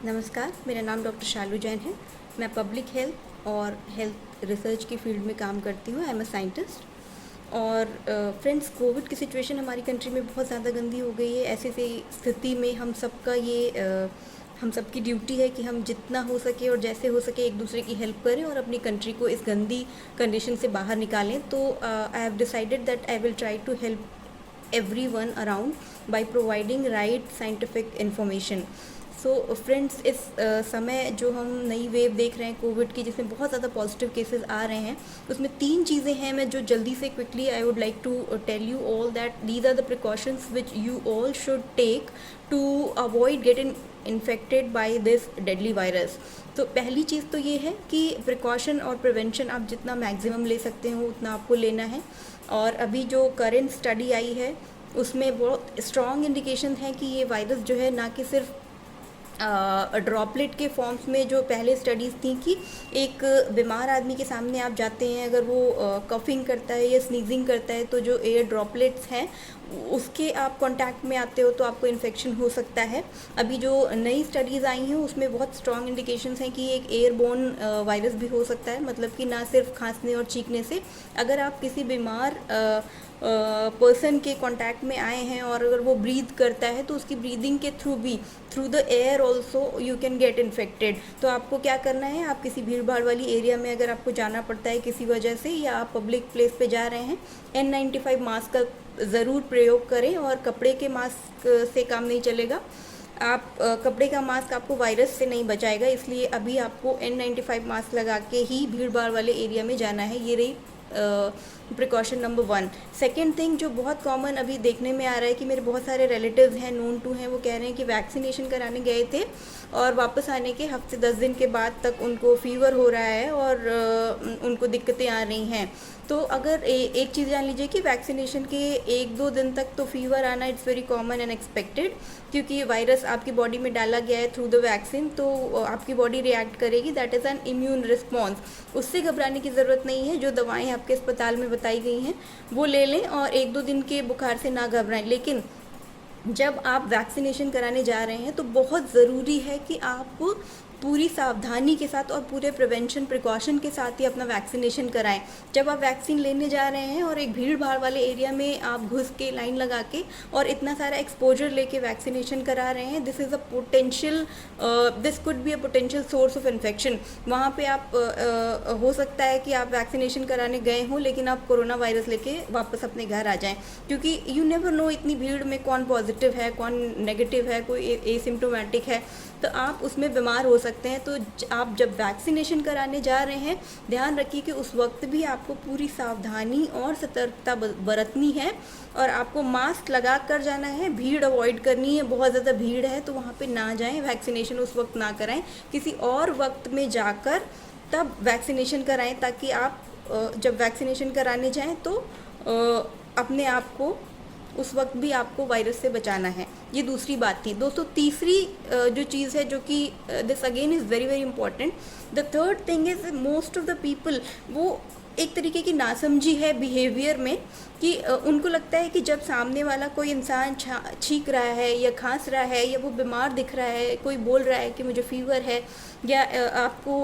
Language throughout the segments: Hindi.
नमस्कार, मेरा नाम डॉक्टर शालू जैन है। मैं पब्लिक हेल्थ और हेल्थ रिसर्च की फील्ड में काम करती हूँ। I am a scientist. और फ्रेंड्स, कोविड की सिचुएशन हमारी कंट्री में बहुत ज़्यादा गंदी हो गई है। ऐसी स्थिति में हम सबकी ड्यूटी है कि हम जितना हो सके और जैसे हो सके एक दूसरे की हेल्प करें और अपनी कंट्री को इस गंदी कंडीशन से बाहर निकालें। तो I have decided that I will try to help everyone around by providing right scientific information. So friends, इस समय जो हम नई वेव देख रहे हैं कोविड की, जिसमें बहुत ज़्यादा पॉजिटिव केसेस आ रहे हैं, उसमें 3 चीज़ें हैं मैं जो जल्दी से quickly I would like to tell you all that these are the precautions which you all should take to avoid getting infected by this deadly virus. तो पहली चीज़ तो ये है कि प्रिकॉशन और प्रिवेंशन आप जितना मैक्सिमम ले सकते हो उतना आपको लेना है। और अभी जो करेंट स्टडी आई है उसमें बहुत स्ट्रॉन्ग इंडिकेशन है कि ये वायरस जो है ना कि सिर्फ ड्रॉपलेट के फॉर्म्स में, जो पहले स्टडीज़ थी कि एक बीमार आदमी के सामने आप जाते हैं, अगर वो कफिंग करता है या स्नीजिंग करता है तो जो एयर ड्रॉपलेट्स हैं उसके आप कांटेक्ट में आते हो तो आपको इन्फेक्शन हो सकता है। अभी जो नई स्टडीज़ आई हैं उसमें बहुत स्ट्रॉन्ग इंडिकेशंस हैं कि एक एयरबोर्न वायरस भी हो सकता है, मतलब कि ना सिर्फ खांसने और चीखने से। अगर आप किसी बीमार पर्सन के कांटेक्ट में आए हैं और अगर वो ब्रीथ करता है तो उसकी ब्रीदिंग के थ्रू भी, through the air also you can get infected. तो आपको क्या करना है, आप किसी भीड़ भाड़ वाली एरिया में अगर आपको जाना पड़ता है किसी वजह से, या आप पब्लिक प्लेस पे जा रहे हैं, N95 मास्क का ज़रूर प्रयोग करें। और कपड़े के मास्क से काम नहीं चलेगा। आप कपड़े का मास्क आपको वायरस से नहीं बचाएगा, इसलिए अभी आपको N95 मास्क लगा के ही भीड़ भाड़ वाले एरिया में जाना है। ये रही प्रिकॉशन नंबर 1। सेकेंड थिंग जो बहुत कॉमन अभी देखने में आ रहा है कि मेरे बहुत सारे रिलेटिव्स हैं, नोन टू हैं, वो कह रहे हैं कि वैक्सीनेशन कराने गए थे और वापस आने के हफ्ते 10 दिन के बाद तक उनको फीवर हो रहा है और उनको दिक्कतें आ रही हैं। तो अगर एक चीज़ जान लीजिए कि वैक्सीनेशन के 1-2 दिन तक तो फीवर आना it's very common and expected, क्योंकि वायरस आपकी बॉडी में डाला गया है थ्रू द वैक्सीन, तो आपकी बॉडी रिएक्ट करेगी। That is an immune response. उससे घबराने की ज़रूरत नहीं है। जो दवाएं आपके अस्पताल में बताई गई हैं वो ले लें और 1-2 दिन के बुखार से ना घबराएं। लेकिन जब आप वैक्सीनेशन कराने जा रहे हैं तो बहुत ज़रूरी है कि आप पूरी सावधानी के साथ और पूरे प्रिवेंशन प्रिकॉशन के साथ ही अपना वैक्सीनेशन कराएं। जब आप वैक्सीन लेने जा रहे हैं और एक भीड़ भाड़ वाले एरिया में आप घुस के लाइन लगा के और इतना सारा एक्सपोजर लेके वैक्सीनेशन करा रहे हैं, this is a potential, this could be a potential source of infection. वहाँ पे आप हो सकता है कि आप वैक्सीनेशन कराने गए हों लेकिन आप कोरोना वायरस लेके वापस अपने घर आ जाएं, क्योंकि यू नेवर नो इतनी भीड़ में कौन पॉजिटिव है कौन नेगेटिव है, कोई एसिम्प्टोमेटिक है, तो आप उसमें बीमार हो सकते हैं। तो आप जब वैक्सीनेशन कराने जा रहे हैं ध्यान रखिए कि उस वक्त भी आपको पूरी सावधानी और सतर्कता बरतनी है और आपको मास्क लगा कर जाना है। भीड़ अवॉइड करनी है, बहुत ज़्यादा भीड़ है तो वहाँ पे ना जाएं, वैक्सीनेशन उस वक्त ना कराएं, किसी और वक्त में जाकर तब वैक्सीनेशन कराएं, ताकि आप जब वैक्सीनेशन कराने जाएं तो अपने आप को उस वक्त भी आपको वायरस से बचाना है। ये दूसरी बात थी। दोस्तों, तीसरी जो चीज़ है जो कि this again is very very important, the third thing is most of the people, वो एक तरीके की नासमझी है बिहेवियर में कि उनको लगता है कि जब सामने वाला कोई इंसान छींक रहा है या खांस रहा है या वो बीमार दिख रहा है, कोई बोल रहा है कि मुझे फीवर है, या आपको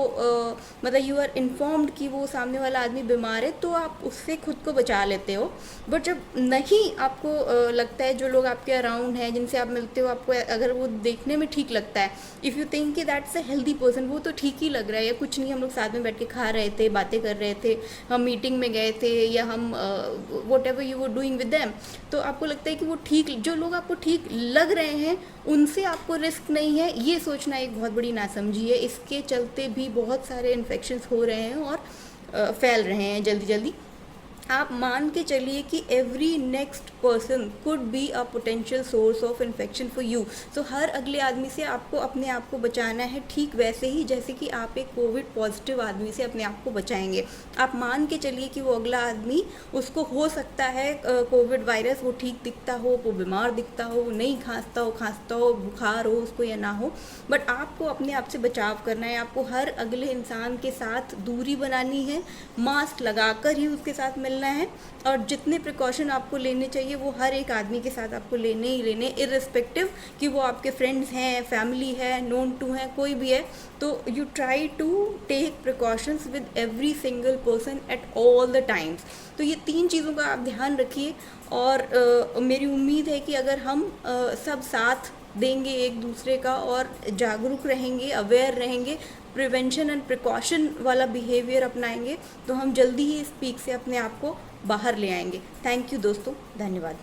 मतलब यू आर इन्फॉर्म्ड कि वो सामने वाला आदमी बीमार है, तो आप उससे खुद को बचा लेते हो। बट जब नहीं आपको लगता है, जो लोग आपके अराउंड हैं जिनसे आप मिलते हो, आपको अगर वो देखने में ठीक लगता है, इफ़ यू थिंक कि दैट्स अ हेल्दी पर्सन, वो तो ठीक ही लग रहा है, या कुछ नहीं, हम लोग साथ में बैठ के खा रहे थे, बातें कर रहे थे, हम मीटिंग में गए थे, या हम what ever you were doing with them, तो आपको लगता है कि वो ठीक, जो लोग आपको ठीक लग रहे हैं उनसे आपको रिस्क नहीं है, ये सोचना एक बहुत बड़ी नासमझी है। इसके चलते भी बहुत सारे इन्फेक्शंस हो रहे हैं और फैल रहे हैं जल्दी जल्दी। आप मान के चलिए कि every next person could be a potential source of infection for you. So हर अगले आदमी से आपको अपने आप को बचाना है, ठीक वैसे ही जैसे कि आप एक कोविड पॉजिटिव आदमी से अपने आप को बचाएंगे। आप मान के चलिए कि वो अगला आदमी, उसको हो सकता है कोविड वायरस, वो ठीक दिखता हो, वो बीमार दिखता हो, वो नहीं खांसता हो, बुखार हो उसको या ना हो, बट आपको अपने आप से बचाव करना है। आपको हर अगले इंसान के साथ दूरी बनानी है, मास्क लगाकर ही उसके साथ मिलना चलना है और जितने प्रिकॉशन आपको लेने चाहिए वो हर एक आदमी के साथ आपको लेने ही लेने, इर्रिस्पेक्टिव कि वो आपके फ्रेंड्स हैं, फैमिली है, नोन टू हैं, कोई भी है। तो you try to take precautions with every single person at all the times. तो ये 3 चीज़ों का आप ध्यान रखिए और मेरी उम्मीद है कि अगर हम सब साथ देंगे एक दूसरे का और जागरूक रहेंगे, अवेयर रहेंगे, प्रिवेंशन एंड प्रिकॉशन वाला बिहेवियर अपनाएंगे, तो हम जल्दी ही इस पीक से अपने आप को बाहर ले आएंगे। थैंक यू दोस्तों, धन्यवाद।